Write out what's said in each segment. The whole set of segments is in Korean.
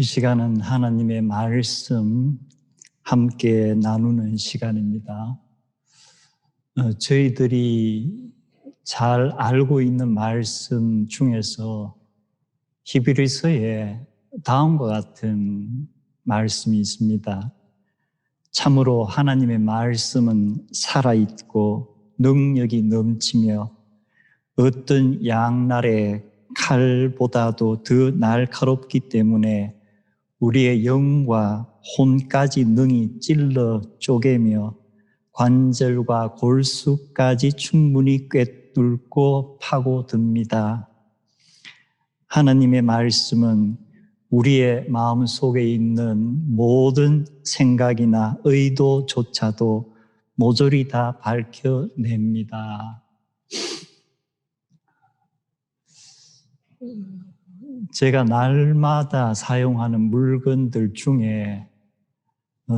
이 시간은 하나님의 말씀 함께 나누는 시간입니다. 저희들이 잘 알고 있는 말씀 중에서 히브리서에 다음과 같은 말씀이 있습니다. 참으로 하나님의 말씀은 살아있고 능력이 넘치며 어떤 양날의 칼보다도 더 날카롭기 때문에 우리의 영과 혼까지 능히 찔러 쪼개며 관절과 골수까지 충분히 꿰뚫고 파고듭니다. 하나님의 말씀은 우리의 마음속에 있는 모든 생각이나 의도조차도 모조리 다 밝혀냅니다. 제가 날마다 사용하는 물건들 중에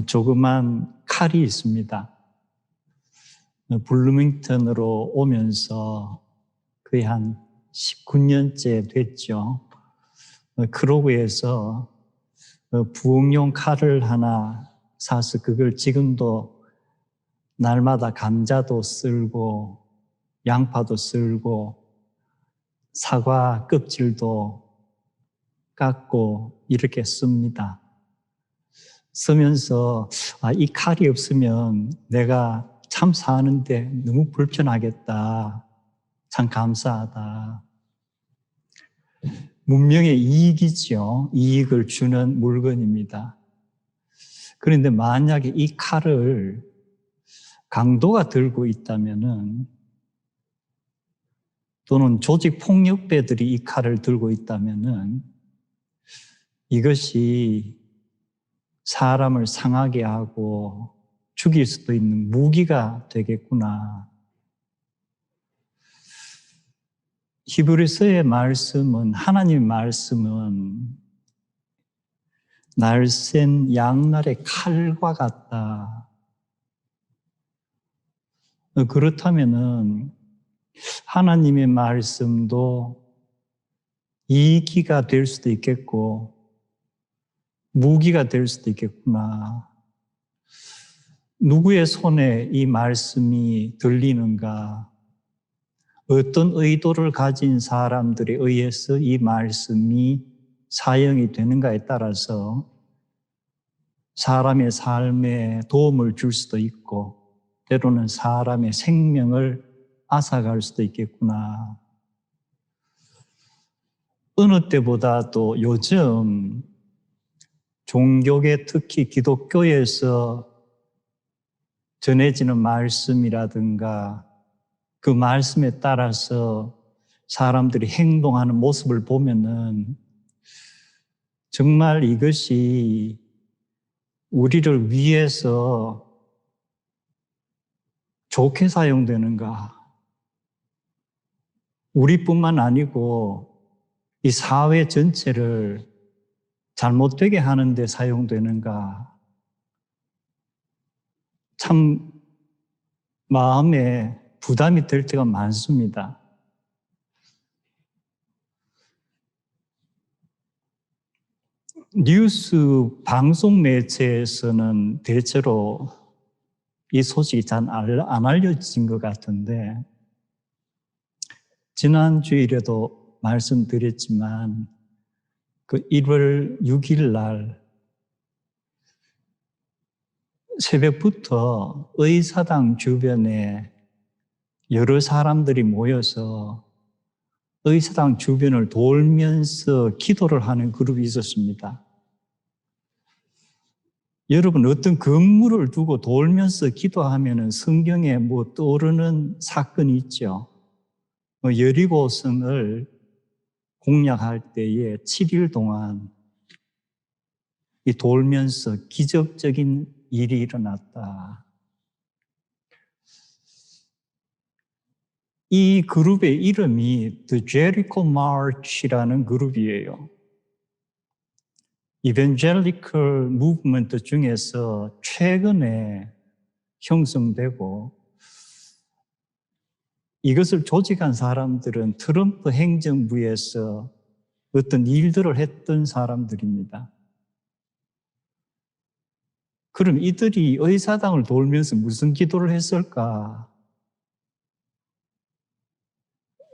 조그만 칼이 있습니다. 블루밍턴으로 오면서 거의 한 19년째 됐죠. 크로그에서 부엌용 칼을 하나 사서 그걸 지금도 날마다 감자도 썰고 양파도 썰고 사과 껍질도 깎고 이렇게 씁니다. 쓰면서 이 칼이 없으면 내가 참 사는데 너무 불편하겠다. 참 감사하다. 문명의 이익이죠. 이익을 주는 물건입니다. 그런데 만약에 이 칼을 강도가 들고 있다면은, 또는 조직 폭력배들이 이 칼을 들고 있다면은 이것이 사람을 상하게 하고 죽일 수도 있는 무기가 되겠구나. 히브리서의 말씀은, 하나님의 말씀은 날쌘 양날의 칼과 같다. 그렇다면은 하나님의 말씀도 이기가 될 수도 있겠고 무기가 될 수도 있겠구나. 누구의 손에 이 말씀이 들리는가? 어떤 의도를 가진 사람들에 의해서 이 말씀이 사용이 되는가에 따라서 사람의 삶에 도움을 줄 수도 있고 때로는 사람의 생명을 앗아갈 수도 있겠구나. 어느 때보다도 요즘 종교계, 특히 기독교에서 전해지는 말씀이라든가 그 말씀에 따라서 사람들이 행동하는 모습을 보면은 정말 이것이 우리를 위해서 좋게 사용되는가? 우리뿐만 아니고 이 사회 전체를 잘못되게 하는 데 사용되는가? 참 마음에 부담이 될 때가 많습니다. 뉴스 방송 매체에서는 대체로 이 소식이 잘 안 알려진 것 같은데, 지난 주일에도 말씀드렸지만 그 1월 6일 날 새벽부터 의사당 주변에 여러 사람들이 모여서 의사당 주변을 돌면서 기도를 하는 그룹이 있었습니다. 여러분, 어떤 건물을 두고 돌면서 기도하면은 성경에 떠오르는 사건이 있죠. 여리고성을 공략할 때에 7일 동안 이 돌면서 기적적인 일이 일어났다. 이 그룹의 이름이 The Jericho March라는 그룹이에요. 이벤젤리컬 무브먼트 중에서 최근에 형성되고, 이것을 조직한 사람들은 트럼프 행정부에서 어떤 일들을 했던 사람들입니다. 그럼 이들이 의사당을 돌면서 무슨 기도를 했을까?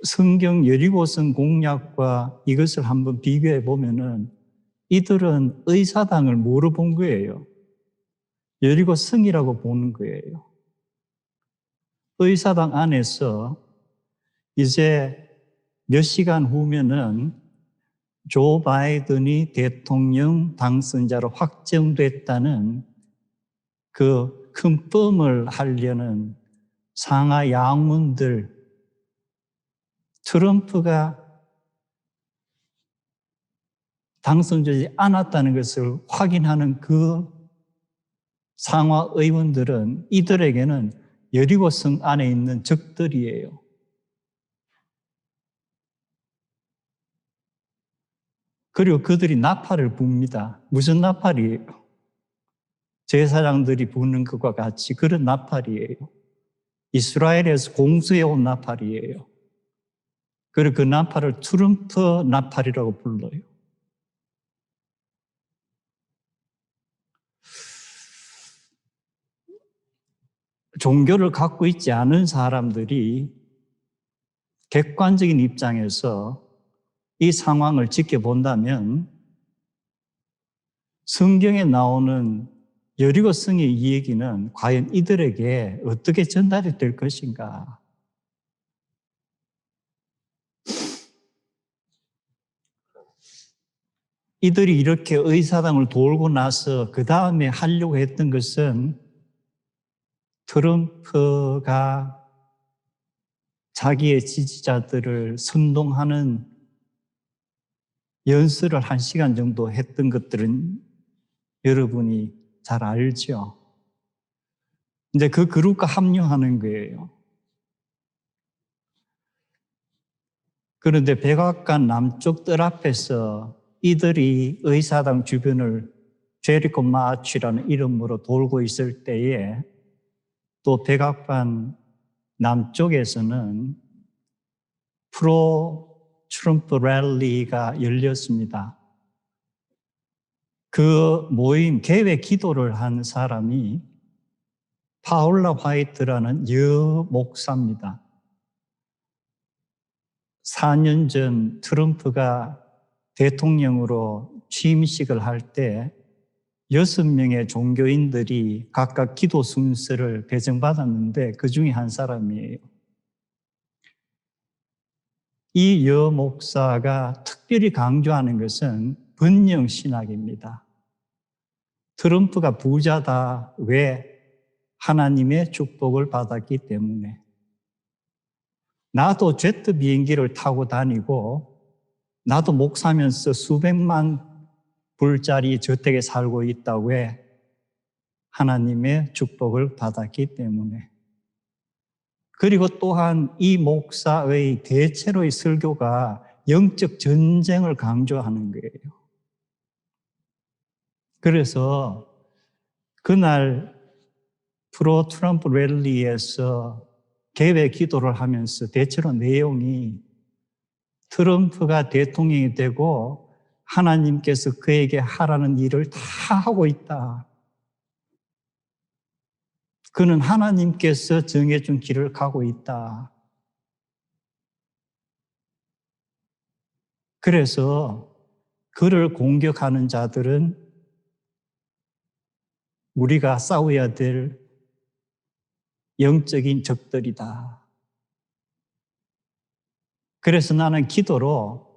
성경 여리고성 공략과 이것을 한번 비교해 보면은 이들은 의사당을 뭐로 본 거예요? 여리고성이라고 보는 거예요. 의사당 안에서 이제 몇 시간 후면은 조 바이든이 대통령 당선자로 확정됐다는 그 큰 뻥을 하려는 상하 양문들, 트럼프가 당선되지 않았다는 것을 확인하는 그 상하 의원들은 이들에게는 여리고성 안에 있는 적들이에요. 그리고 그들이 나팔을 붑니다. 무슨 나팔이에요? 제사장들이 부는 것과 같이 그런 나팔이에요. 이스라엘에서 공수해온 나팔이에요. 그리고 그 나팔을 트럼프 나팔이라고 불러요. 종교를 갖고 있지 않은 사람들이 객관적인 입장에서 이 상황을 지켜본다면 성경에 나오는 여리고성의 이 얘기는 과연 이들에게 어떻게 전달이 될 것인가? 이들이 이렇게 의사당을 돌고 나서 그 다음에 하려고 했던 것은 트럼프가 자기의 지지자들을 선동하는 연설을 1시간 정도 했던 것들은 여러분이 잘 알죠. 이제 그 그룹과 합류하는 거예요. 그런데 백악관 남쪽 뜰 앞에서 이들이 의사당 주변을 제리코 마치라는 이름으로 돌고 있을 때에 또 백악관 남쪽에서는 프로 트럼프 랠리가 열렸습니다. 그 모임 계획 기도를 한 사람이 파울라 화이트라는 여목사입니다. 4년 전 트럼프가 대통령으로 취임식을 할 때 6명의 종교인들이 각각 기도 순서를 배정받았는데 그 중에 한 사람이에요. 이 여목사가 특별히 강조하는 것은 번영 신학입니다. 트럼프가 부자다. 왜? 하나님의 축복을 받았기 때문에. 나도 제트 비행기를 타고 다니고 나도 목사면서 수백만 불짜리 저택에 살고 있다고 왜? 하나님의 축복을 받았기 때문에. 그리고 또한 이 목사의 대체로의 설교가 영적 전쟁을 강조하는 거예요. 그래서 그날 프로 트럼프 랠리에서 개회 기도를 하면서 대체로 내용이 트럼프가 대통령이 되고 하나님께서 그에게 하라는 일을 다 하고 있다. 그는 하나님께서 정해준 길을 가고 있다. 그래서 그를 공격하는 자들은 우리가 싸워야 될 영적인 적들이다. 그래서 나는 기도로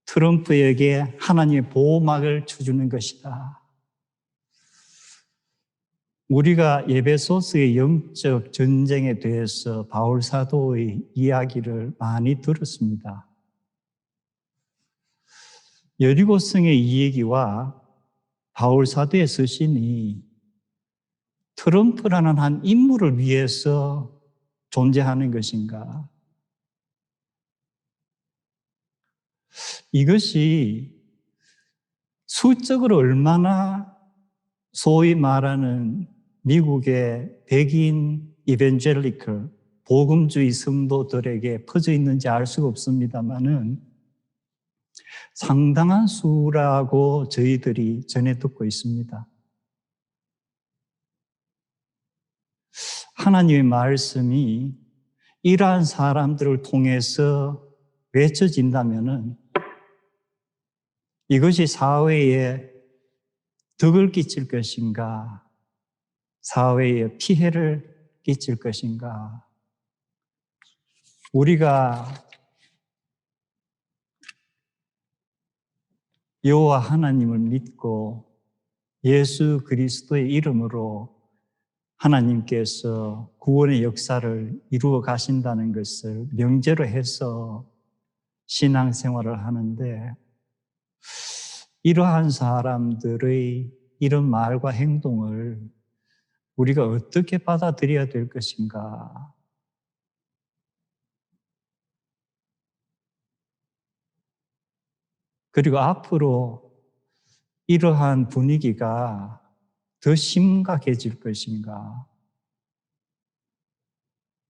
트럼프에게 하나님의 보호막을 쳐주는 것이다. 우리가 에베소서의 영적 전쟁에 대해서 바울 사도의 이야기를 많이 들었습니다. 여리고성의 이 얘기와 바울 사도의 서신이 트럼프라는 한 인물을 위해서 존재하는 것인가? 이것이 수적으로 얼마나 소위 말하는 미국의 백인 이벤젤리컬 복음주의 성도들에게 퍼져 있는지 알 수가 없습니다만은 상당한 수라고 저희들이 전해 듣고 있습니다. 하나님의 말씀이 이러한 사람들을 통해서 외쳐진다면은 이것이 사회에 덕을 끼칠 것인가, 사회에 피해를 끼칠 것인가. 우리가 여호와 하나님을 믿고 예수 그리스도의 이름으로 하나님께서 구원의 역사를 이루어 가신다는 것을 명제로 해서 신앙생활을 하는데, 이러한 사람들의 이런 말과 행동을 우리가 어떻게 받아들여야 될 것인가? 그리고 앞으로 이러한 분위기가 더 심각해질 것인가?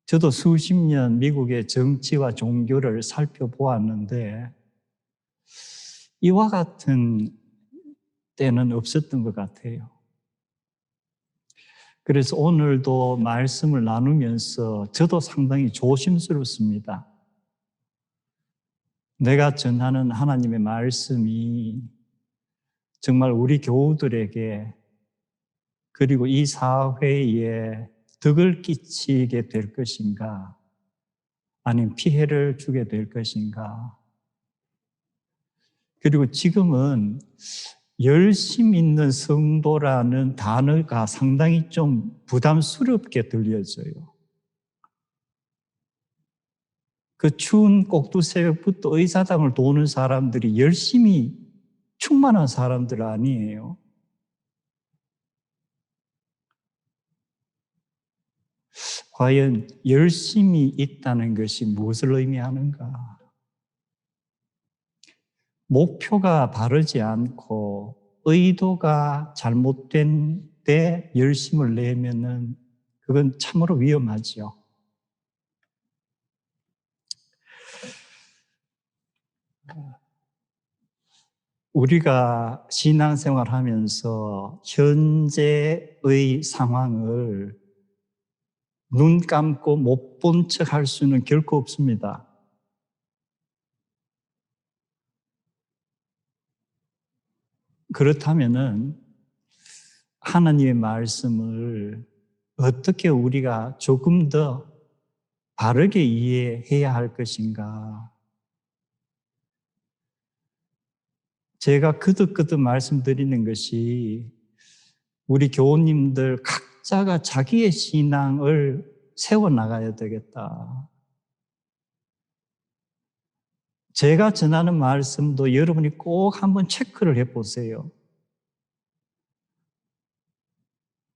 저도 수십 년 미국의 정치와 종교를 살펴보았는데 이와 같은 때는 없었던 것 같아요. 그래서 오늘도 말씀을 나누면서 저도 상당히 조심스럽습니다. 내가 전하는 하나님의 말씀이 정말 우리 교우들에게 그리고 이 사회에 덕을 끼치게 될 것인가, 아니면 피해를 주게 될 것인가. 그리고 지금은 열심 있는 성도라는 단어가 상당히 좀 부담스럽게 들려져요. 그 추운 꼭두새벽부터 의사당을 도는 사람들이 열심히 충만한 사람들 아니에요. 과연 열심히 있다는 것이 무엇을 의미하는가? 목표가 바르지 않고 의도가 잘못된 데 열심을 내면은 그건 참으로 위험하죠. 우리가 신앙생활 하면서 현재의 상황을 눈 감고 못 본 척 할 수는 결코 없습니다. 그렇다면은 하나님의 말씀을 어떻게 우리가 조금 더 바르게 이해해야 할 것인가? 제가 거듭 말씀드리는 것이 우리 교우님들 각자가 자기의 신앙을 세워나가야 되겠다. 제가 전하는 말씀도 여러분이 꼭 한번 체크를 해보세요.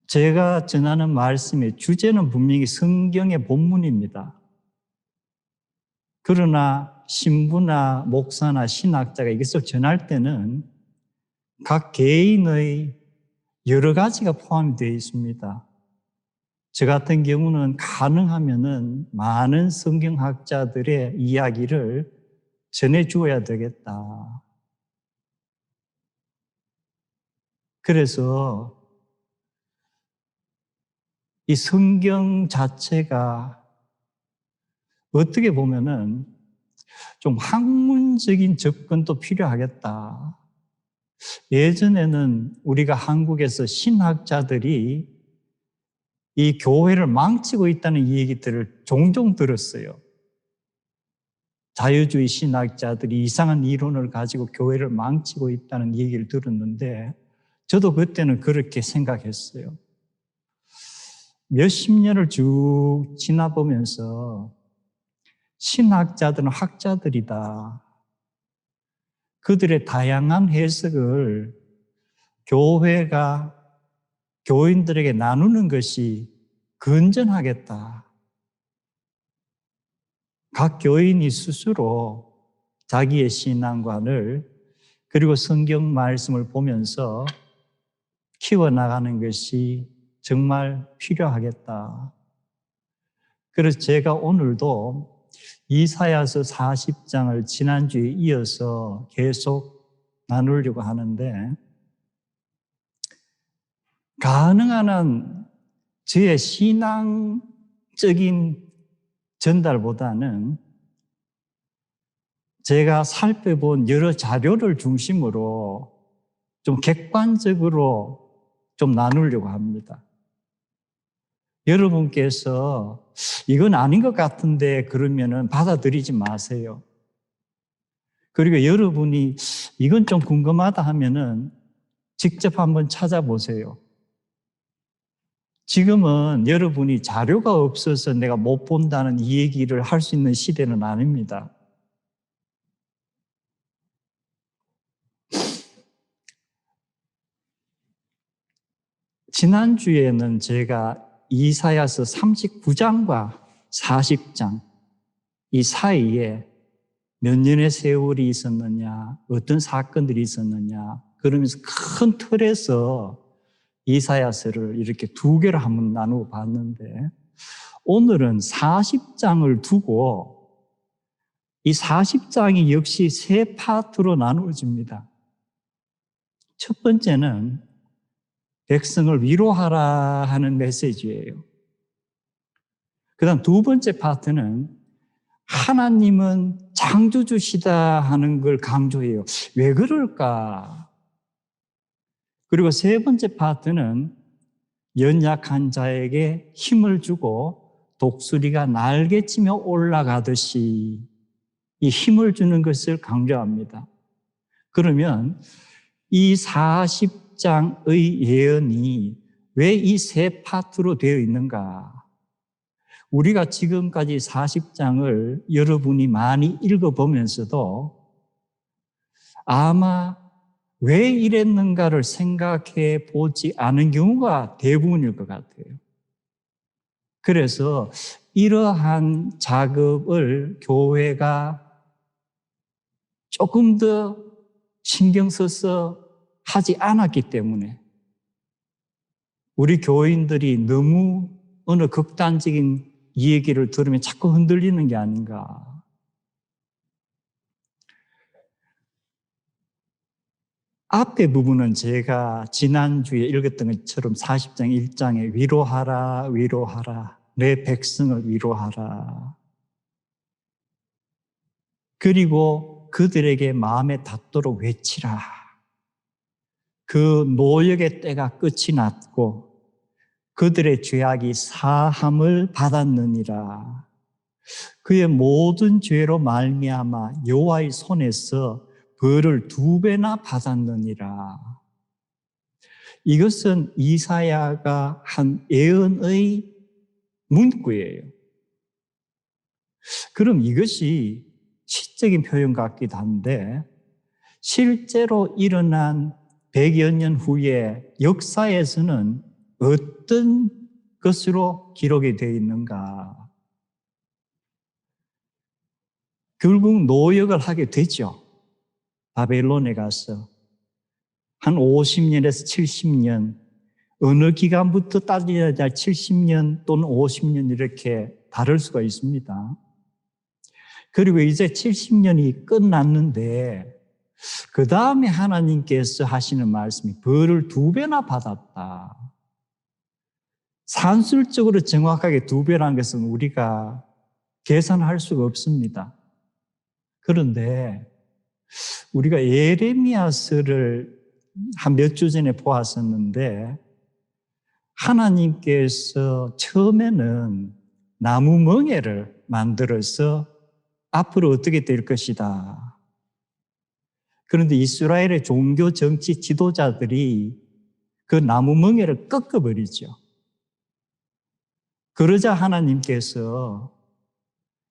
제가 전하는 말씀의 주제는 분명히 성경의 본문입니다. 그러나 신부나 목사나 신학자가 이것을 전할 때는 각 개인의 여러 가지가 포함이 되어 있습니다. 저 같은 경우는 가능하면은 많은 성경학자들의 이야기를 전해주어야 되겠다. 그래서 이 성경 자체가 어떻게 보면은 좀 학문적인 접근도 필요하겠다. 예전에는 우리가 한국에서 신학자들이 이 교회를 망치고 있다는 얘기들을 종종 들었어요. 자유주의 신학자들이 이상한 이론을 가지고 교회를 망치고 있다는 얘기를 들었는데 저도 그때는 그렇게 생각했어요. 몇십 년을 쭉 지나보면서 신학자들은 학자들이다. 그들의 다양한 해석을 교회가 교인들에게 나누는 것이 건전하겠다. 각 교인이 스스로 자기의 신앙관을 그리고 성경 말씀을 보면서 키워나가는 것이 정말 필요하겠다. 그래서 제가 오늘도 이사야서 40장을 지난주에 이어서 계속 나누려고 하는데, 가능한 한 저의 신앙적인 전달보다는 제가 살펴본 여러 자료를 중심으로 좀 객관적으로 좀 나누려고 합니다. 여러분께서 이건 아닌 것 같은데 그러면은 받아들이지 마세요. 그리고 여러분이 이건 좀 궁금하다 하면은 직접 한번 찾아보세요. 지금은 여러분이 자료가 없어서 내가 못 본다는 이 얘기를 할 수 있는 시대는 아닙니다. 지난주에는 제가 이사야서 39장과 40장 이 사이에 몇 년의 세월이 있었느냐, 어떤 사건들이 있었느냐, 그러면서 큰 틀에서 이사야서를 이렇게 두 개로 한번 나누어 봤는데, 오늘은 40장을 두고 이 40장이 역시 세 파트로 나누어집니다. 첫 번째는 백성을 위로하라 하는 메시지예요. 그 다음 두 번째 파트는 하나님은 창조주시다 하는 걸 강조해요. 왜 그럴까? 그리고 세 번째 파트는 연약한 자에게 힘을 주고 독수리가 날개치며 올라가듯이 이 힘을 주는 것을 강조합니다. 그러면 이 40장의 예언이 왜 이 세 파트로 되어 있는가? 우리가 지금까지 40장을 여러분이 많이 읽어보면서도 아마 왜 이랬는가를 생각해 보지 않은 경우가 대부분일 것 같아요. 그래서 이러한 작업을 교회가 조금 더 신경 써서 하지 않았기 때문에 우리 교인들이 너무 어느 극단적인 이 얘기를 들으면 자꾸 흔들리는 게 아닌가. 앞에 부분은 제가 지난주에 읽었던 것처럼 40장 1장에 위로하라, 위로하라, 내 백성을 위로하라. 그리고 그들에게 마음에 닿도록 외치라. 그 노역의 때가 끝이 났고 그들의 죄악이 사함을 받았느니라. 그의 모든 죄로 말미암아 여호와의 손에서 벌을 2배나 받았느니라. 이것은 이사야가 한 예언의 문구예요. 그럼 이것이 시적인 표현 같기도 한데 실제로 일어난 100여 년 후에 역사에서는 어떤 것으로 기록이 되어 있는가? 결국 노역을 하게 되죠. 바벨론에 가서 한 50년에서 70년, 어느 기간부터 따져야 될 70년 또는 50년 이렇게 다를 수가 있습니다. 그리고 이제 70년이 끝났는데 그 다음에 하나님께서 하시는 말씀이 벌을 2배나 받았다. 산술적으로 정확하게 2배라는 것은 우리가 계산할 수가 없습니다. 그런데 우리가 예레미야서를 한 몇 주 전에 보았었는데 하나님께서 처음에는 나무 멍에를 만들어서 앞으로 어떻게 될 것이다. 그런데 이스라엘의 종교 정치 지도자들이 그 나무 멍에를 꺾어버리죠. 그러자 하나님께서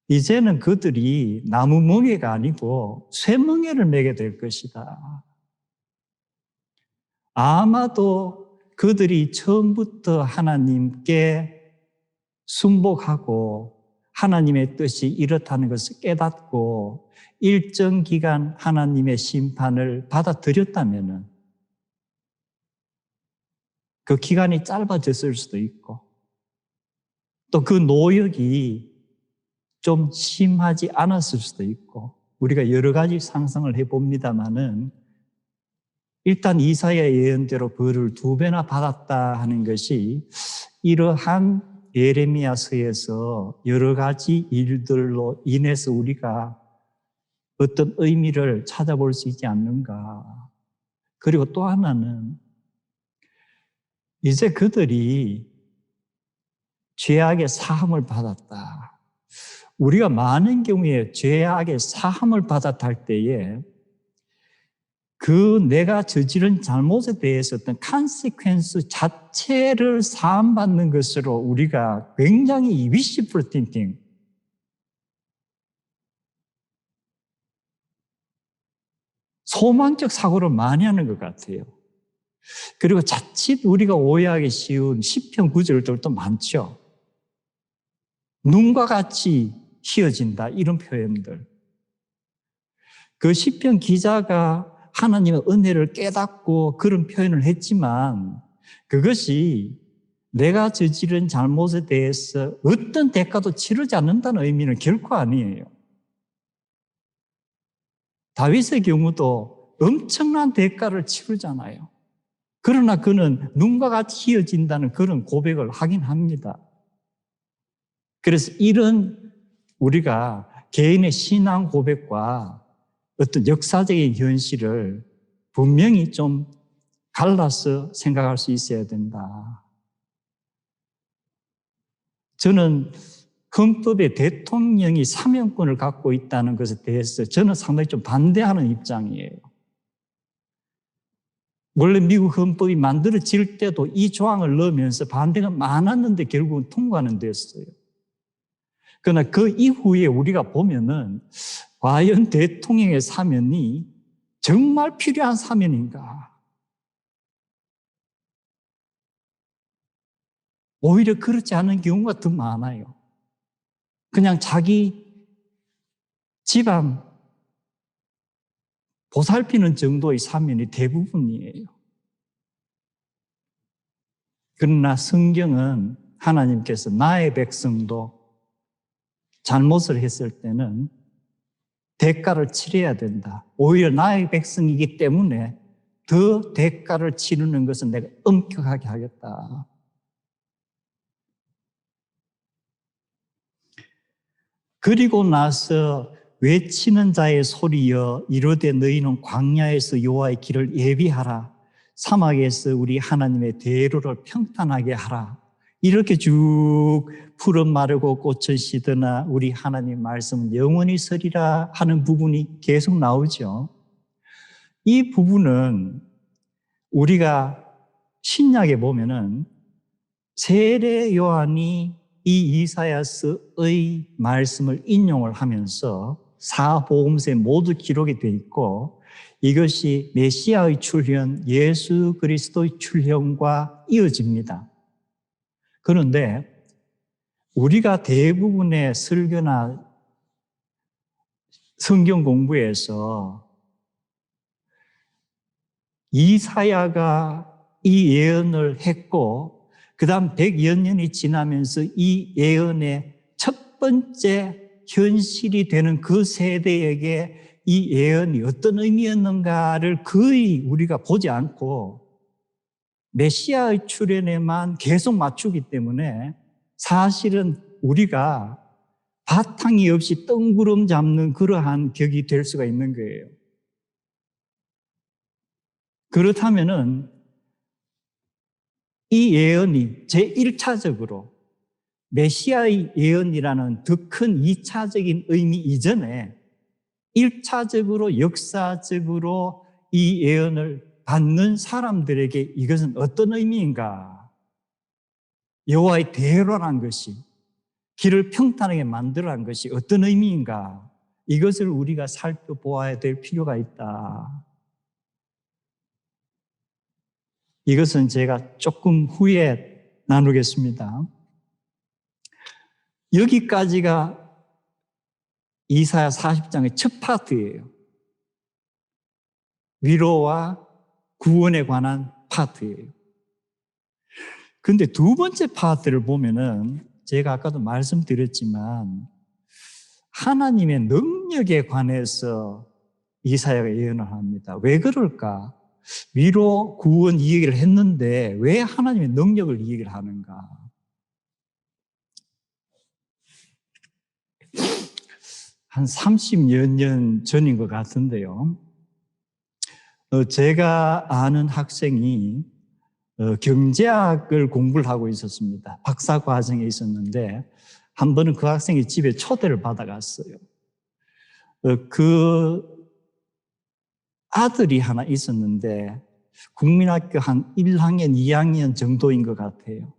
이제는 그들이 나무 멍에가 아니고 쇠 멍에를 매게 될 것이다. 아마도 그들이 처음부터 하나님께 순복하고 하나님의 뜻이 이렇다는 것을 깨닫고 일정 기간 하나님의 심판을 받아들였다면 그 기간이 짧아졌을 수도 있고 또 그 노역이 좀 심하지 않았을 수도 있고 우리가 여러 가지 상상을 해봅니다마는 일단 이사야 예언대로 벌을 2배나 받았다 하는 것이 이러한 예레미야서에서 여러 가지 일들로 인해서 우리가 어떤 의미를 찾아볼 수 있지 않는가. 그리고 또 하나는 이제 그들이 죄악의 사함을 받았다. 우리가 많은 경우에 죄악의 사함을 받았다 할 때에 그 내가 저지른 잘못에 대해서 어떤 consequence 자체를 사함받는 것으로 우리가 굉장히 wishful thinking, 소망적 사고를 많이 하는 것 같아요. 그리고 자칫 우리가 오해하기 쉬운 시편 구절들도 많죠. 눈과 같이 휘어진다, 이런 표현들. 그 시편 기자가 하나님의 은혜를 깨닫고 그런 표현을 했지만 그것이 내가 저지른 잘못에 대해서 어떤 대가도 치르지 않는다는 의미는 결코 아니에요. 다윗의 경우도 엄청난 대가를 치르잖아요. 그러나 그는 눈과 같이 휘어진다는 그런 고백을 하긴 합니다. 그래서 이런 우리가 개인의 신앙 고백과 어떤 역사적인 현실을 분명히 좀 갈라서 생각할 수 있어야 된다. 저는 헌법에 대통령이 사면권을 갖고 있다는 것에 대해서 저는 상당히 좀 반대하는 입장이에요. 원래 미국 헌법이 만들어질 때도 이 조항을 넣으면서 반대가 많았는데 결국은 통과는 됐어요. 그러나 그 이후에 우리가 보면은 과연 대통령의 사면이 정말 필요한 사면인가? 오히려 그렇지 않은 경우가 더 많아요. 그냥 자기 집안 보살피는 정도의 사면이 대부분이에요. 그러나 성경은 하나님께서 나의 백성도 잘못을 했을 때는 대가를 치러야 된다. 오히려 나의 백성이기 때문에 더 대가를 치르는 것은 내가 엄격하게 하겠다. 그리고 나서 외치는 자의 소리여 이르되 너희는 광야에서 여호와의 길을 예비하라. 사막에서 우리 하나님의 대로를 평탄하게 하라. 이렇게 쭉 푸른 마르고 꽃을 시드나 우리 하나님 말씀은 영원히 서리라 하는 부분이 계속 나오죠. 이 부분은 우리가 신약에 보면은 세례 요한이 이 이사야서의 말씀을 인용을 하면서 사복음서에 모두 기록이 되어 있고 이것이 메시아의 출현, 예수 그리스도의 출현과 이어집니다. 그런데 우리가 대부분의 설교나 성경 공부에서 이사야가 이 예언을 했고 그 다음 100여 년이 지나면서 이 예언의 첫 번째 현실이 되는 그 세대에게 이 예언이 어떤 의미였는가를 거의 우리가 보지 않고 메시아의 출현에만 계속 맞추기 때문에 사실은 우리가 바탕이 없이 뜬구름 잡는 그러한 격이 될 수가 있는 거예요. 그렇다면은 이 예언이 제1차적으로 메시아의 예언이라는 더 큰 2차적인 의미 이전에 1차적으로 역사적으로 이 예언을 받는 사람들에게 이것은 어떤 의미인가? 여호와의 대로란 것이 길을 평탄하게 만들어낸 것이 어떤 의미인가? 이것을 우리가 살펴보아야 될 필요가 있다. 이것은 제가 조금 후에 나누겠습니다. 여기까지가 이사야 40장의 첫 파트예요. 위로와 구원에 관한 파트예요. 그런데 두 번째 파트를 보면은 제가 아까도 말씀드렸지만 하나님의 능력에 관해서 이사야가 예언을 합니다. 왜 그럴까? 위로, 구원 이 얘기를 했는데 왜 하나님의 능력을 이 얘기를 하는가? 한 30여 년 전인 것 같은데요. 제가 아는 학생이 경제학을 공부를 하고 있었습니다. 박사 과정에 있었는데 한 번은 그 학생이 집에 초대를 받아갔어요. 그 아들이 하나 있었는데 국민학교 한 1학년, 2학년 정도인 것 같아요.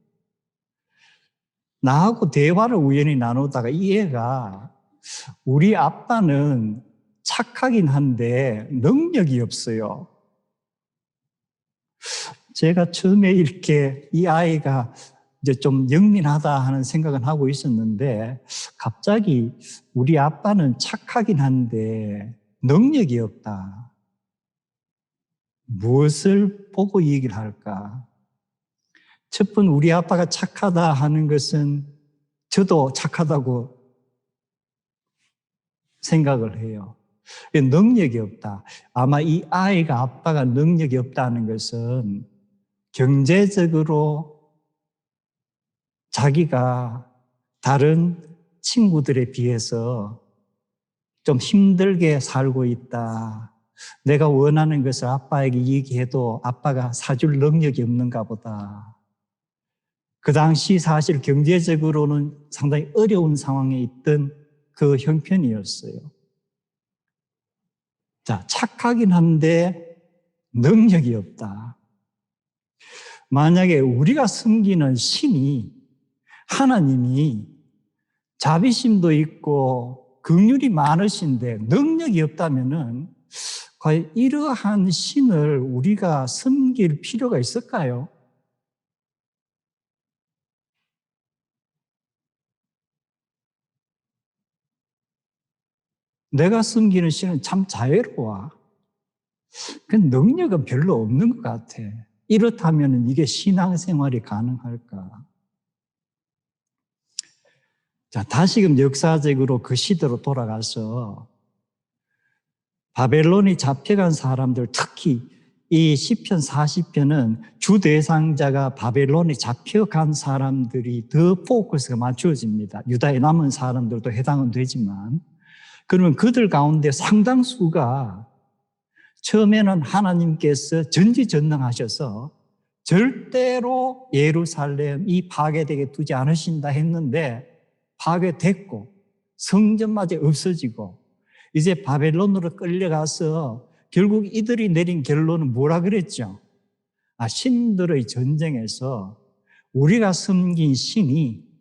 나하고 대화를 우연히 나누다가 이 애가 우리 아빠는 착하긴 한데 능력이 없어요. 제가 처음에 이렇게 이 아이가 이제 좀 영민하다 하는 생각은 하고 있었는데 갑자기 우리 아빠는 착하긴 한데 능력이 없다. 무엇을 보고 얘기를 할까? 첫 번 우리 아빠가 착하다 하는 것은 저도 착하다고 생각을 해요. 능력이 없다. 아마 이 아이가 아빠가 능력이 없다는 것은 경제적으로 자기가 다른 친구들에 비해서 좀 힘들게 살고 있다. 내가 원하는 것을 아빠에게 얘기해도 아빠가 사줄 능력이 없는가 보다. 그 당시 사실 경제적으로는 상당히 어려운 상황에 있던 그 형편이었어요. 자, 착하긴 한데 능력이 없다. 만약에 우리가 섬기는 신이 하나님이 자비심도 있고 긍휼이 많으신데 능력이 없다면은 과연 이러한 신을 우리가 섬길 필요가 있을까요? 내가 섬기는 신은 참 자애로워. 그 능력은 별로 없는 것 같아. 이렇다면 이게 신앙생활이 가능할까? 자, 다시금 역사적으로 그 시대로 돌아가서 바벨론이 잡혀간 사람들, 특히 이 시편 40편은 주대상자가 바벨론에 잡혀간 사람들이 더 포커스가 맞춰집니다. 유다에 남은 사람들도 해당은 되지만 그러면 그들 가운데 상당수가 처음에는 하나님께서 전지전능하셔서 절대로 예루살렘 이 파괴되게 두지 않으신다 했는데 파괴됐고 성전마저 없어지고 이제 바벨론으로 끌려가서 결국 이들이 내린 결론은 뭐라 그랬죠? 신들의 전쟁에서 우리가 섬긴 신이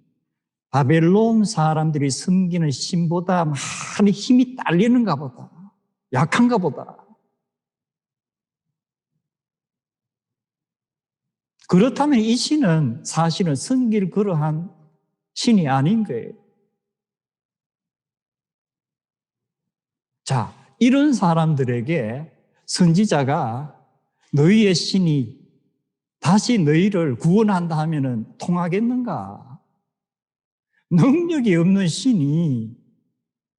바벨론 사람들이 섬기는 신보다 많이 힘이 딸리는가 보다. 약한가 보다. 그렇다면 이 신은 사실은 섬길 그러한 신이 아닌 거예요. 자, 이런 사람들에게 선지자가 너희의 신이 다시 너희를 구원한다 하면은 통하겠는가? 능력이 없는 신이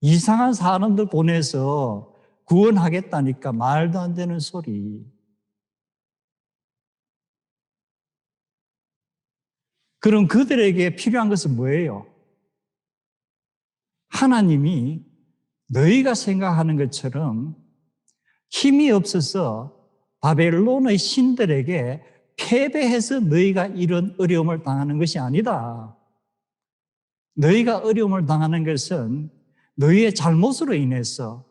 이상한 사람들 보내서 구원하겠다니까 말도 안 되는 소리. 그럼 그들에게 필요한 것은 뭐예요? 하나님이 너희가 생각하는 것처럼 힘이 없어서 바벨론의 신들에게 패배해서 너희가 이런 어려움을 당하는 것이 아니다. 너희가 어려움을 당하는 것은 너희의 잘못으로 인해서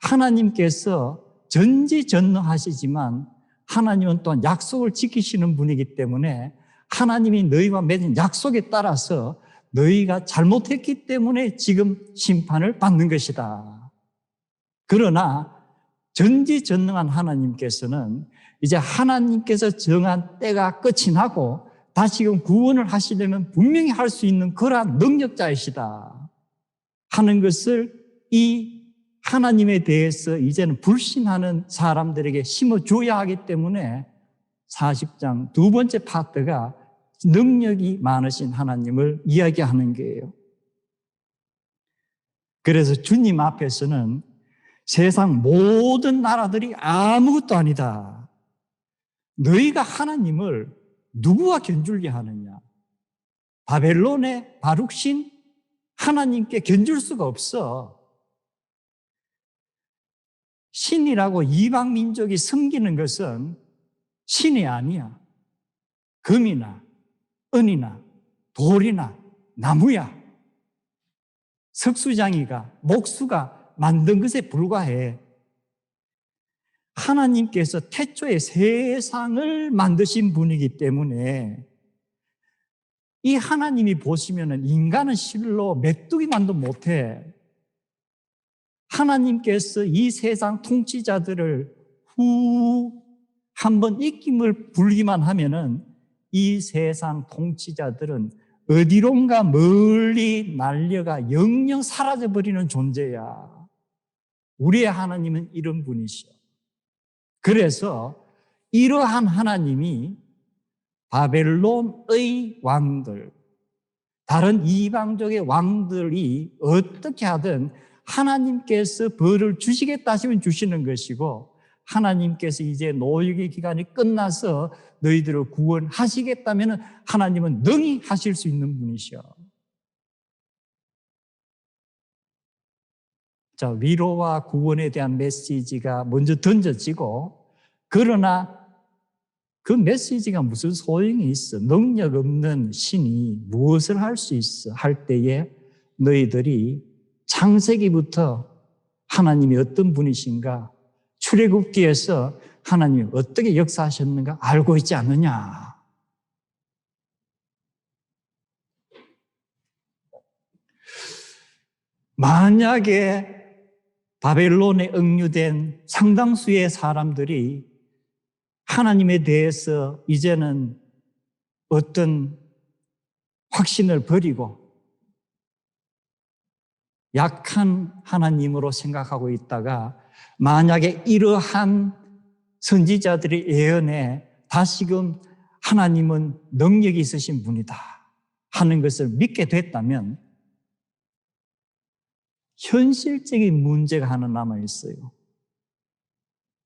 하나님께서 전지전능하시지만 하나님은 또한 약속을 지키시는 분이기 때문에 하나님이 너희와 맺은 약속에 따라서 너희가 잘못했기 때문에 지금 심판을 받는 것이다. 그러나 전지전능한 하나님께서는 이제 하나님께서 정한 때가 끝이 나고 다시금 구원을 하시려면 분명히 할 수 있는 그러한 능력자이시다 하는 것을 이 하나님에 대해서 이제는 불신하는 사람들에게 심어줘야 하기 때문에 40장 두 번째 파트가 능력이 많으신 하나님을 이야기하는 거예요. 그래서 주님 앞에서는 세상 모든 나라들이 아무것도 아니다. 너희가 하나님을 누구와 견줄게 하느냐? 바벨론의 바룩신 하나님께 견줄 수가 없어. 신이라고 이방 민족이 섬기는 것은 신이 아니야. 금이나 은이나 돌이나 나무야. 석수장이가, 목수가 만든 것에 불과해. 하나님께서 태초에 세상을 만드신 분이기 때문에 이 하나님이 보시면은 인간은 실로 메뚜기만도 못해. 하나님께서 이 세상 통치자들을 한번 입김을 불기만 하면은 이 세상 통치자들은 어디론가 멀리 날려가 영영 사라져버리는 존재야. 우리의 하나님은 이런 분이시오. 그래서 이러한 하나님이 바벨론의 왕들, 다른 이방족의 왕들이 어떻게 하든 하나님께서 벌을 주시겠다 하시면 주시는 것이고, 하나님께서 이제 노역의 기간이 끝나서 너희들을 구원하시겠다면 하나님은 능히 하실 수 있는 분이셔. 자, 위로와 구원에 대한 메시지가 먼저 던져지고, 그러나 그 메시지가 무슨 소용이 있어? 능력 없는 신이 무엇을 할 수 있어? 할 때에 너희들이 창세기부터 하나님이 어떤 분이신가, 출애굽기에서 하나님이 어떻게 역사하셨는가 알고 있지 않느냐? 만약에 바벨론에 억류된 상당수의 사람들이 하나님에 대해서 이제는 어떤 확신을 버리고 약한 하나님으로 생각하고 있다가, 만약에 이러한 선지자들의 예언에 다시금 하나님은 능력이 있으신 분이다 하는 것을 믿게 됐다면 현실적인 문제가 하나 남아 있어요.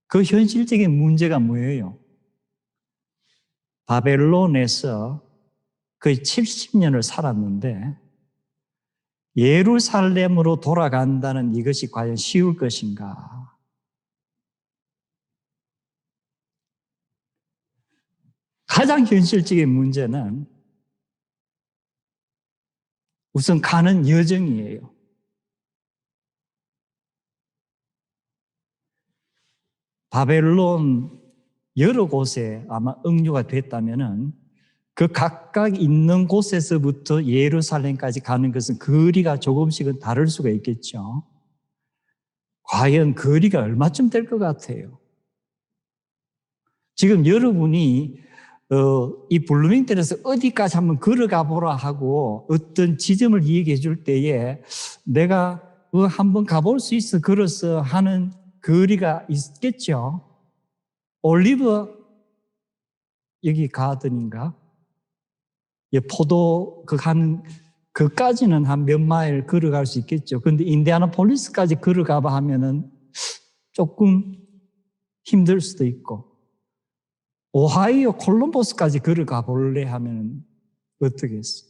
그 현실적인 문제가 뭐예요? 바벨론에서 거의 70년을 살았는데 예루살렘으로 돌아간다는 이것이 과연 쉬울 것인가? 가장 현실적인 문제는 우선 가는 여정이에요. 바벨론 여러 곳에 아마 억류가 됐다면은 그 각각 있는 곳에서부터 예루살렘까지 가는 것은 거리가 조금씩은 다를 수가 있겠죠. 과연 거리가 얼마쯤 될 것 같아요? 지금 여러분이 이 블루밍턴에서 어디까지 한번 걸어가 보라 하고 어떤 지점을 얘기해 줄 때에 내가 한번 가볼 수 있어 걸어서 하는 거리가 있겠죠. 올리브 여기 가든인가? 포도 그까지는 한 몇 마일 걸어갈 수 있겠죠. 그런데 인디애나폴리스까지 걸어가봐 하면은 조금 힘들 수도 있고, 오하이오 콜럼버스까지 걸어가 볼래 하면 어떻게 했어?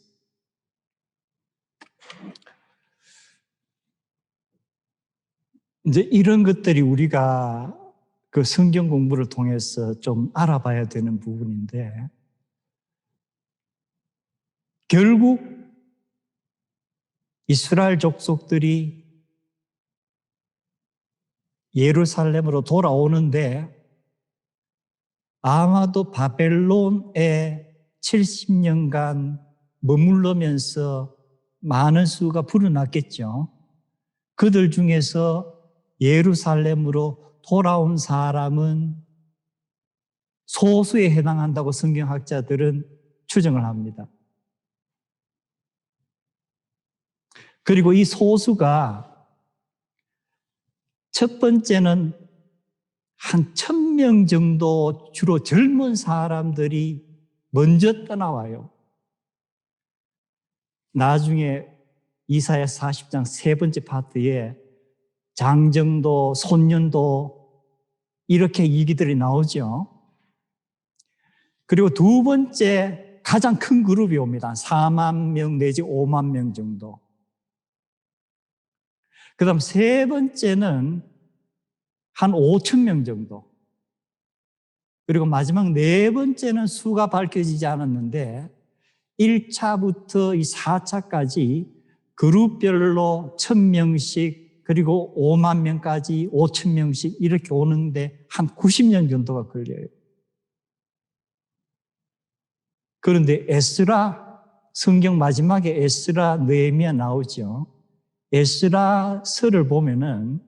이제 이런 것들이 우리가 그 성경 공부를 통해서 좀 알아봐야 되는 부분인데, 결국 이스라엘 족속들이 예루살렘으로 돌아오는데 아마도 바벨론에 70년간 머물러면서 많은 수가 불어났겠죠. 그들 중에서 예루살렘으로 돌아온 사람은 소수에 해당한다고 성경학자들은 추정을 합니다. 그리고 이 소수가 첫 번째는 한 1000명 정도 주로 젊은 사람들이 먼저 떠나와요. 나중에 이사야 40장 세 번째 파트에 장정도, 손년도 이렇게 얘기들이 나오죠. 그리고 두 번째 가장 큰 그룹이 옵니다. 4만 명 내지 5만 명 정도. 그 다음 세 번째는 한 5천 명 정도. 그리고 마지막 네 번째는 수가 밝혀지지 않았는데 1차부터 이 4차까지 그룹별로 1,000명씩 그리고 5만 명까지 5천 명씩 이렇게 오는데 한 90년 정도가 걸려요. 그런데 에스라, 성경 마지막에 에스라, 느헤미야 나오죠. 에스라서를 보면은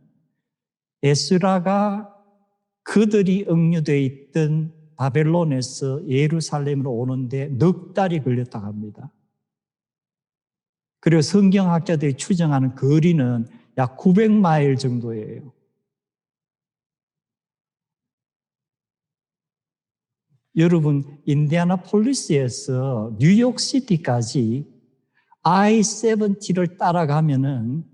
에스라가 그들이 억류되어 있던 바벨론에서 예루살렘으로 오는데 넉 달이 걸렸다고 합니다. 그리고 성경학자들이 추정하는 거리는 약 900마일 정도예요. 여러분, 인디애나폴리스에서 뉴욕시티까지 I-70를 따라가면은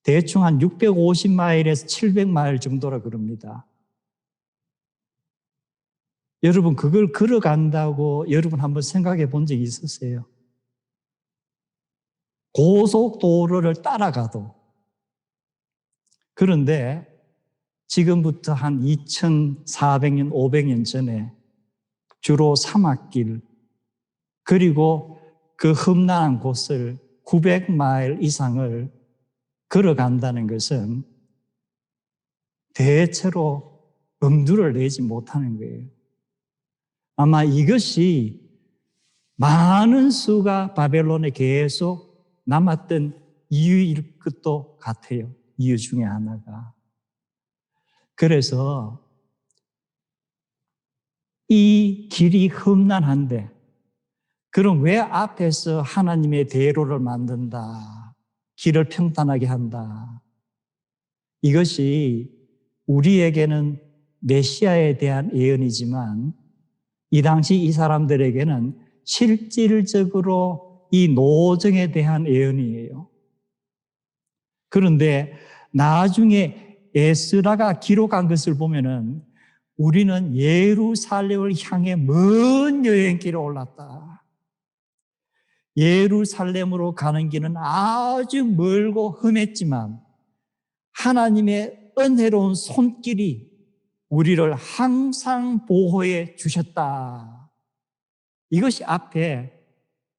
대충 한 650마일에서 700마일 정도라 그럽니다. 여러분, 그걸 걸어간다고 여러분 한번 생각해 본 적이 있으세요? 고속도로를 따라가도. 그런데 지금부터 한 2400년, 500년 전에 주로 사막길, 그리고 그 험난한 곳을 900마일 이상을 걸어간다는 것은 대체로 엄두를 내지 못하는 거예요. 아마 이것이 많은 수가 바벨론에 계속 남았던 이유일 것도 같아요. 이유 중에 하나가. 그래서 이 길이 험난한데 그럼 왜 앞에서 하나님의 대로를 만든다, 길을 평탄하게 한다? 이것이 우리에게는 메시아에 대한 예언이지만 이 당시 이 사람들에게는 실질적으로 이 노정에 대한 예언이에요. 그런데 나중에 에스라가 기록한 것을 보면은 우리는 예루살렘을 향해 먼 여행길에 올랐다. 예루살렘으로 가는 길은 아주 멀고 험했지만 하나님의 은혜로운 손길이 우리를 항상 보호해 주셨다. 이것이 앞에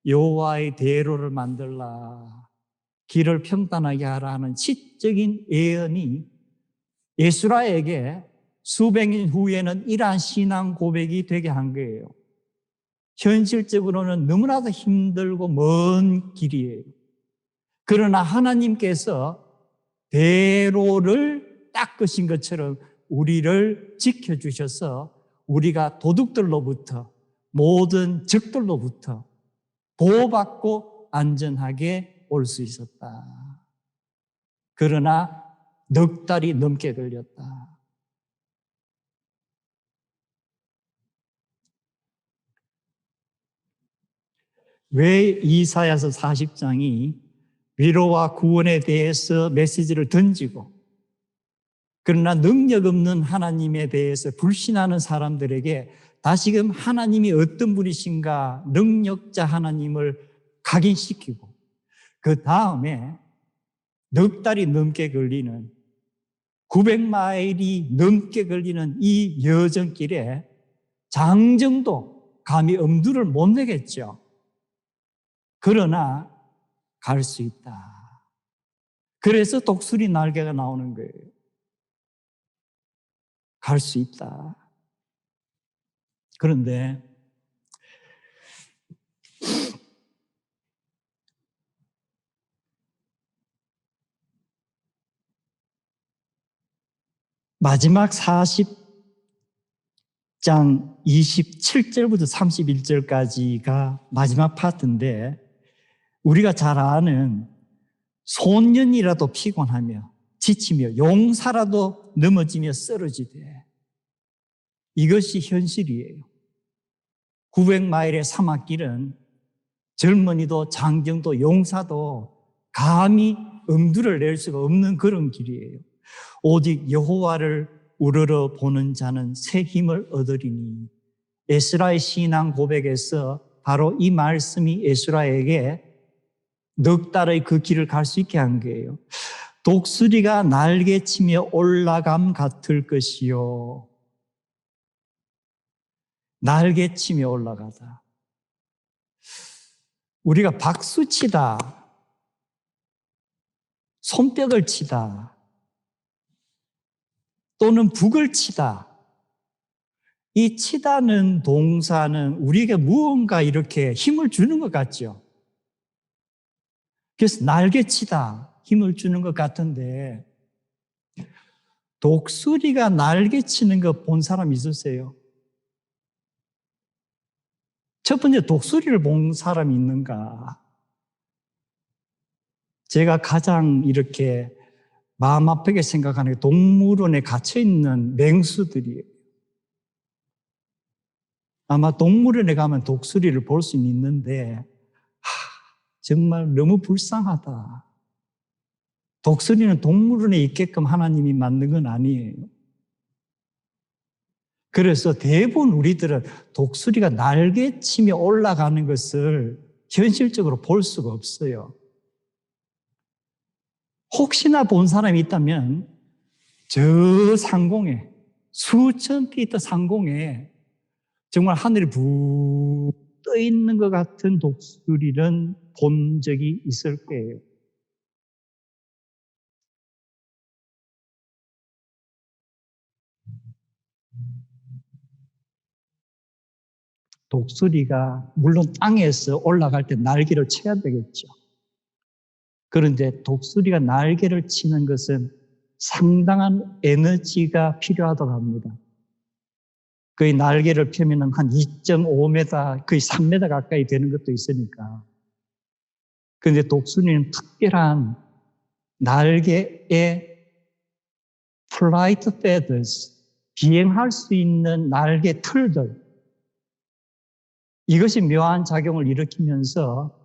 여호와의 대로를 만들라, 길을 평탄하게 하라 하는 시적인 예언이 에스라에게 수백 년 후에는 이러한 신앙 고백이 되게 한 거예요. 현실적으로는 너무나도 힘들고 먼 길이에요. 그러나 하나님께서 대로를 닦으신 것처럼 우리를 지켜주셔서 우리가 도둑들로부터 모든 적들로부터 보호받고 안전하게 올 수 있었다. 그러나 넉 달이 넘게 걸렸다. 왜 이사야서 40장이 위로와 구원에 대해서 메시지를 던지고 그러나 능력 없는 하나님에 대해서 불신하는 사람들에게 다시금 하나님이 어떤 분이신가 능력자 하나님을 각인시키고 그 다음에 넉 달이 넘게 걸리는 900마일이 넘게 걸리는 이 여정길에 장정도 감히 엄두를 못 내겠죠. 그러나 갈 수 있다. 그래서 독수리 날개가 나오는 거예요. 갈 수 있다. 그런데 마지막 40장 27절부터 31절까지가 마지막 파트인데 우리가 잘 아는 소년이라도 피곤하며 지치며 용사라도 넘어지며 쓰러지되 이것이 현실이에요. 900마일의 사막길은 젊은이도 장정도 용사도 감히 엄두를 낼 수가 없는 그런 길이에요. 오직 여호와를 우러러 보는 자는 새 힘을 얻으리니 에스라의 신앙 고백에서 바로 이 말씀이 에스라에게 넉 달의 그 길을 갈 수 있게 한 거예요. 독수리가 날개치며 올라감 같을 것이요. 날개치며 올라가다. 우리가 박수치다, 손뼉을 치다, 또는 북을 치다. 이 치다는 동사는 우리에게 무언가 이렇게 힘을 주는 것 같죠. 그래서 날개치다, 힘을 주는 것 같은데 독수리가 날개치는 거 본 사람 있으세요? 첫 번째, 독수리를 본 사람이 있는가? 제가 가장 이렇게 마음 아프게 생각하는 게 동물원에 갇혀있는 맹수들이에요. 아마 동물원에 가면 독수리를 볼 수는 있는데 정말 너무 불쌍하다. 독수리는 동물원에 있게끔 하나님이 만든 건 아니에요. 그래서 대부분 우리들은 독수리가 날개치며 올라가는 것을 현실적으로 볼 수가 없어요. 혹시나 본 사람이 있다면 저 상공에, 수천 피트 상공에 정말 하늘이 붕 떠 있는 것 같은 독수리는 본 적이 있을 거예요. 독수리가 물론 땅에서 올라갈 때 날개를 쳐야 되겠죠. 그런데 독수리가 날개를 치는 것은 상당한 에너지가 필요하다고 합니다. 거의 날개를 펴면 한 2.5m, 거의 3m 가까이 되는 것도 있으니까. 그런데 독수리는 특별한 날개에 flight feathers, 비행할 수 있는 날개 틀들, 이것이 묘한 작용을 일으키면서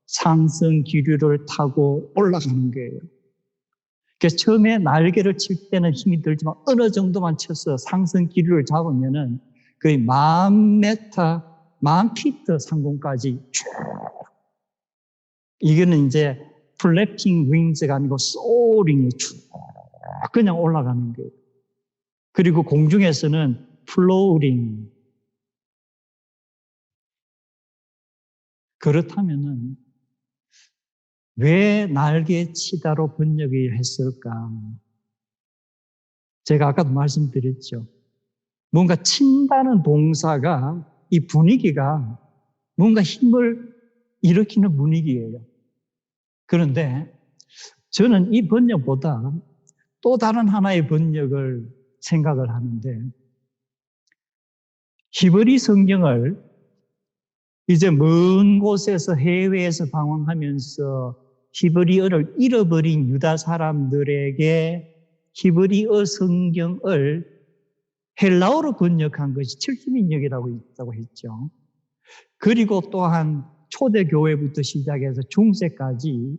상승 기류를 타고 올라가는 거예요. 그래서 처음에 날개를 칠 때는 힘이 들지만 어느 정도만 쳐서 상승 기류를 잡으면은 거의 10,000m, 10,000피트 상공까지 쭉. 이거는 이제 플래핑 윙즈가 아니고 소링이 쭉 그냥 올라가는 거예요. 그리고 공중에서는 플로우링. 그렇다면은 왜 날개치다로 번역을 했을까? 제가 아까도 말씀드렸죠. 뭔가 친다는 동사가 이 분위기가 뭔가 힘을 일으키는 분위기예요. 그런데 저는 이 번역보다 또 다른 하나의 번역을 생각을 하는데 히브리 성경을 이제 먼 곳에서 해외에서 방황하면서 히브리어를 잃어버린 유다 사람들에게 히브리어 성경을 헬라어로 번역한 것이 70인역이라고 있다고 했죠. 그리고 또한 초대교회부터 시작해서 중세까지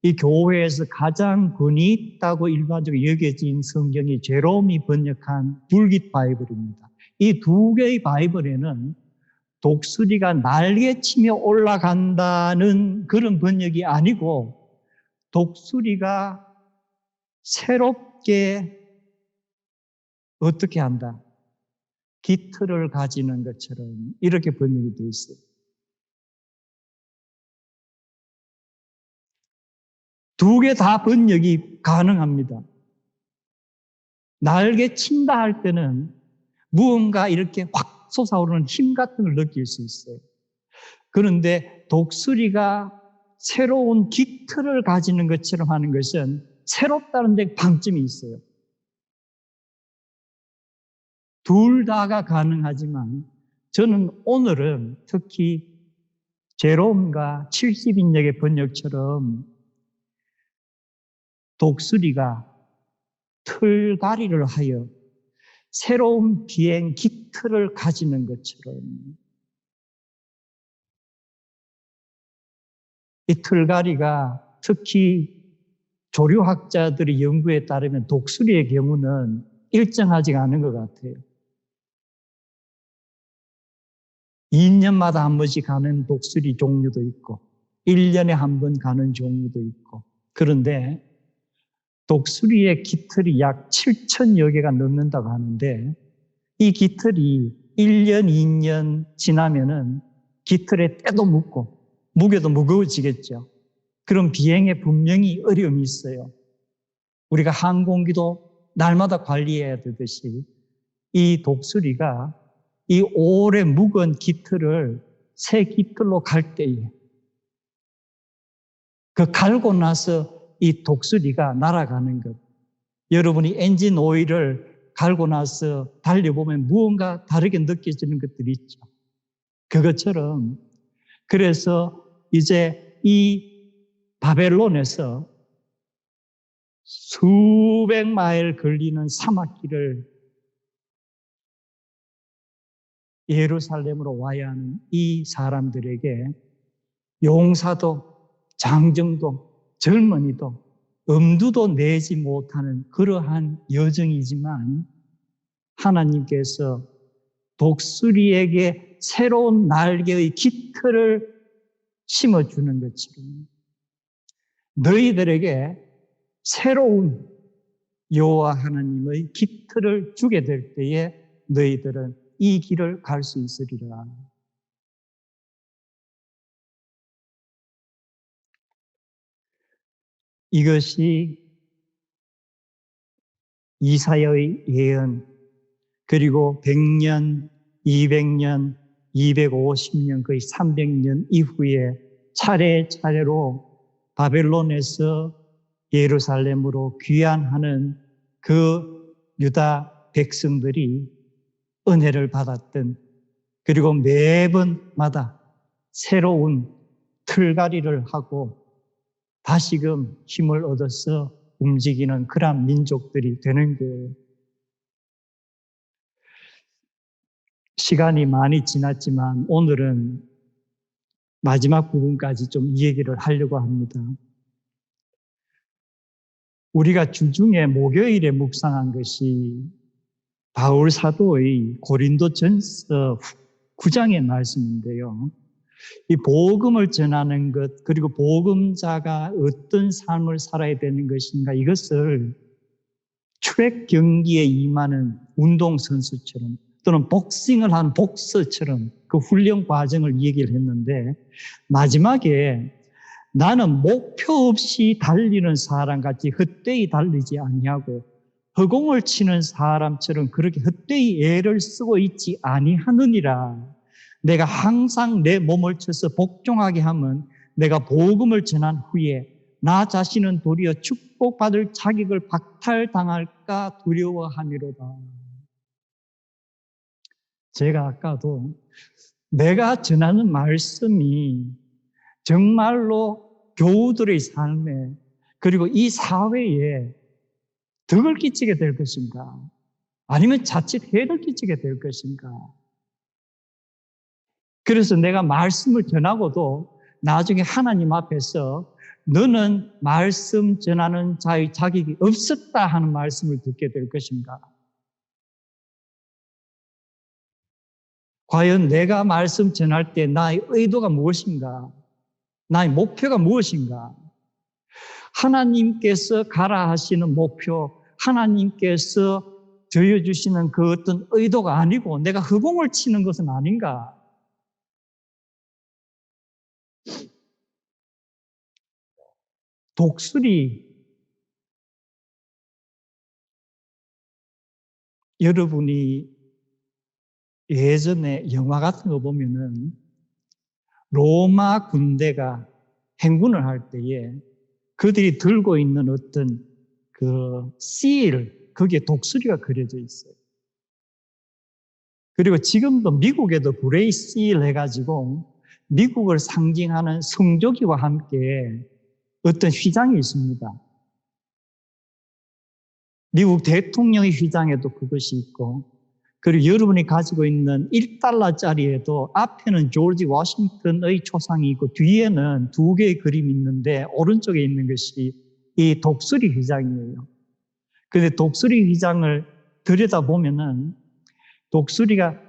이 교회에서 가장 권위 있다고 일반적으로 여겨진 성경이 제롬이 번역한 불깃 바이블입니다. 이 두 개의 바이블에는 독수리가 날개치며 올라간다는 그런 번역이 아니고 독수리가 새롭게 어떻게 한다? 깃털을 가지는 것처럼 이렇게 번역이 되어 있어요. 두 개 다 번역이 가능합니다. 날개 친다 할 때는 무언가 이렇게 확 솟아오르는 힘 같은 걸 느낄 수 있어요. 그런데 독수리가 새로운 깃털을 가지는 것처럼 하는 것은 새롭다는 데 방점이 있어요. 둘 다가 가능하지만 저는 오늘은 특히 제롬과 70인역의 번역처럼 독수리가 털갈이를 하여 새로운 비행 깃털을 가지는 것처럼 이 털갈이가 특히 조류학자들의 연구에 따르면 독수리의 경우는 일정하지가 않은 것 같아요. 2년마다 한 번씩 가는 독수리 종류도 있고 1년에 한 번 가는 종류도 있고 그런데 독수리의 깃털이 약 7천여 개가 넘는다고 하는데 이 깃털이 1년, 2년 지나면은 깃털에 때도 묻고 무게도 무거워지겠죠. 그럼 비행에 분명히 어려움이 있어요. 우리가 항공기도 날마다 관리해야 되듯이 이 독수리가 이 오래 묵은 깃털을 새 깃털로 갈 때에 그 갈고 나서 이 독수리가 날아가는 것. 여러분이 엔진 오일을 갈고 나서 달려보면 무언가 다르게 느껴지는 것들이 있죠. 그것처럼 그래서 이제 이 바벨론에서 수백 마일 걸리는 사막길을 예루살렘으로 와야 하는 이 사람들에게 용사도 장정도 젊은이도 엄두도 내지 못하는 그러한 여정이지만 하나님께서 독수리에게 새로운 날개의 깃털을 심어주는 것처럼 너희들에게 새로운 여호와 하나님의 깃털을 주게 될 때에 너희들은 이 길을 갈 수 있으리라. 이것이 이사야의 예언, 그리고 100년, 200년, 250년, 거의 300년 이후에 차례차례로 바벨론에서 예루살렘으로 귀환하는 그 유다 백성들이 은혜를 받았던, 그리고 매번마다 새로운 틀갈이를 하고 다시금 힘을 얻어서 움직이는 그런 민족들이 되는 거예요. 시간이 많이 지났지만 오늘은 마지막 부분까지 좀 이 얘기를 하려고 합니다. 우리가 주중에 목요일에 묵상한 것이 바울 사도의 고린도전서 9장의 말씀인데요. 이 복음을 전하는 것, 그리고 복음자가 어떤 삶을 살아야 되는 것인가, 이것을 트랙 경기에 임하는 운동선수처럼 또는 복싱을 한 복서처럼 그 훈련 과정을 얘기를 했는데, 마지막에 나는 목표 없이 달리는 사람같이 헛되이 달리지 아니하고 허공을 치는 사람처럼 그렇게 헛되이 애를 쓰고 있지 아니하느니라. 내가 항상 내 몸을 쳐서 복종하게 하면 내가 복음을 전한 후에 나 자신은 도리어 축복받을 자격을 박탈당할까 두려워함이로다. 제가 아까도 내가 전하는 말씀이 정말로 교우들의 삶에, 그리고 이 사회에 덕을 끼치게 될 것인가, 아니면 자칫 해를 끼치게 될 것인가. 그래서 내가 말씀을 전하고도 나중에 하나님 앞에서 너는 말씀 전하는 자의 자격이 없었다 하는 말씀을 듣게 될 것인가. 과연 내가 말씀 전할 때 나의 의도가 무엇인가, 나의 목표가 무엇인가. 하나님께서 가라 하시는 목표, 하나님께서 저여주시는 그 어떤 의도가 아니고 내가 허공을 치는 것은 아닌가. 독수리, 여러분이 예전에 영화 같은 거 보면은 로마 군대가 행군을 할 때에 그들이 들고 있는 어떤 그 실, 거기에 독수리가 그려져 있어요. 그리고 지금도 미국에도 브레이 실 해가지고 미국을 상징하는 성조기와 함께 어떤 휘장이 있습니다. 미국 대통령의 휘장에도 그것이 있고, 그리고 여러분이 가지고 있는 1달러짜리에도 앞에는 조지 워싱턴의 초상이 있고 뒤에는 두 개의 그림이 있는데 오른쪽에 있는 것이 이 독수리 휘장이에요. 그런데 독수리 휘장을 들여다보면은 독수리가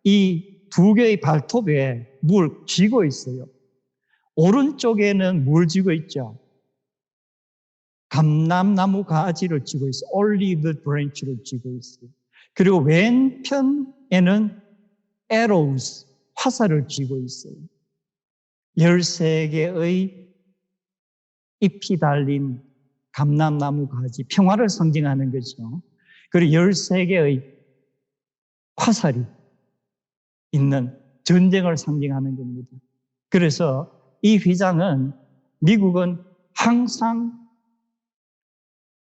이 두 개의 발톱에 뭘 쥐고 있어요. 오른쪽에는 뭘 쥐고 있죠? 감람나무 가지를 쥐고 있어요. 올리브 브랜치를 쥐고 있어요. 그리고 왼편에는 arrows, 화살을 쥐고 있어요. 13개의 잎이 달린 감람나무 가지, 평화를 상징하는 거죠. 그리고 13개의 화살이 있는 전쟁을 상징하는 겁니다. 그래서 이 휘장은 미국은 항상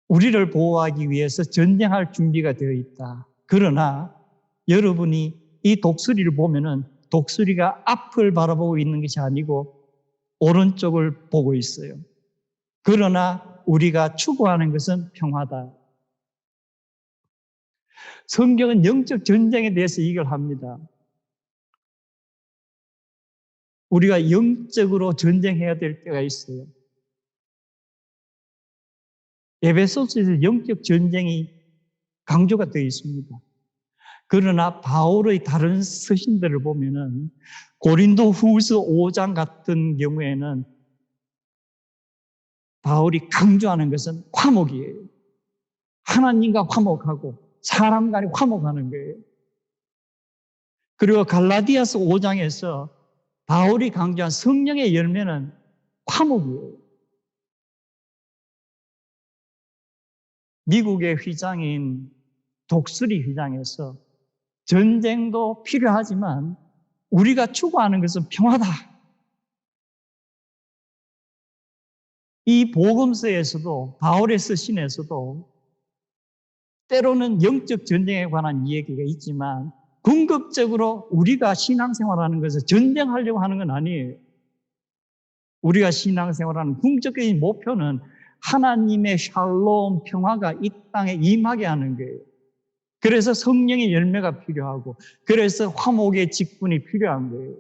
우리를 보호하기 위해서 전쟁할 준비가 되어 있다. 그러나 여러분이 이 독수리를 보면은 독수리가 앞을 바라보고 있는 것이 아니고 오른쪽을 보고 있어요. 그러나 우리가 추구하는 것은 평화다. 성경은 영적 전쟁에 대해서 얘기를 합니다. 우리가 영적으로 전쟁해야 될 때가 있어요. 에베소서에서 영적 전쟁이 강조가 되어 있습니다. 그러나 바울의 다른 서신들을 보면은 고린도 후서 5장 같은 경우에는 바울이 강조하는 것은 화목이에요. 하나님과 화목하고 사람 간에 화목하는 거예요. 그리고 갈라디아서 5장에서 바울이 강조한 성령의 열매는 화목이에요. 미국의 휘장인 독수리 휘장에서 전쟁도 필요하지만 우리가 추구하는 것은 평화다. 이 복음서에서도 바울의 서신에서도 때로는 영적 전쟁에 관한 이야기가 있지만 궁극적으로 우리가 신앙생활하는 것은 전쟁하려고 하는 건 아니에요. 우리가 신앙생활하는 궁극적인 목표는 하나님의 샬롬 평화가 이 땅에 임하게 하는 거예요. 그래서 성령의 열매가 필요하고 그래서 화목의 직분이 필요한 거예요.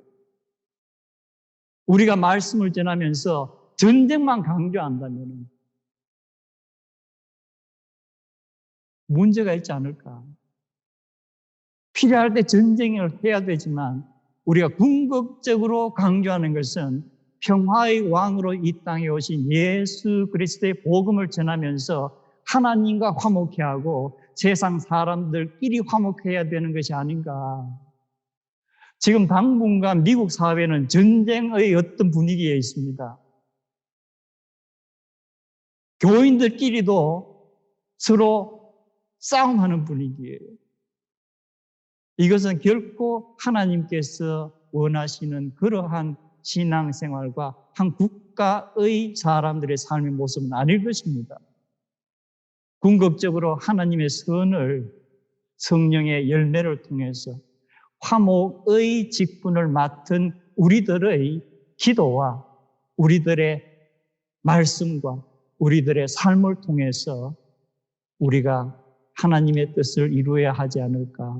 우리가 말씀을 전하면서 전쟁만 강조한다면 문제가 있지 않을까? 필요할 때 전쟁을 해야 되지만 우리가 궁극적으로 강조하는 것은 평화의 왕으로 이 땅에 오신 예수 그리스도의 복음을 전하면서 하나님과 화목해 하고 세상 사람들끼리 화목해야 되는 것이 아닌가. 지금 당분간 미국 사회는 전쟁의 어떤 분위기에 있습니다. 교인들끼리도 서로 싸움하는 분위기예요. 이것은 결코 하나님께서 원하시는 그러한 신앙생활과 한 국가의 사람들의 삶의 모습은 아닐 것입니다. 궁극적으로 하나님의 선을 성령의 열매를 통해서 화목의 직분을 맡은 우리들의 기도와 우리들의 말씀과 우리들의 삶을 통해서 우리가 하나님의 뜻을 이루어야 하지 않을까.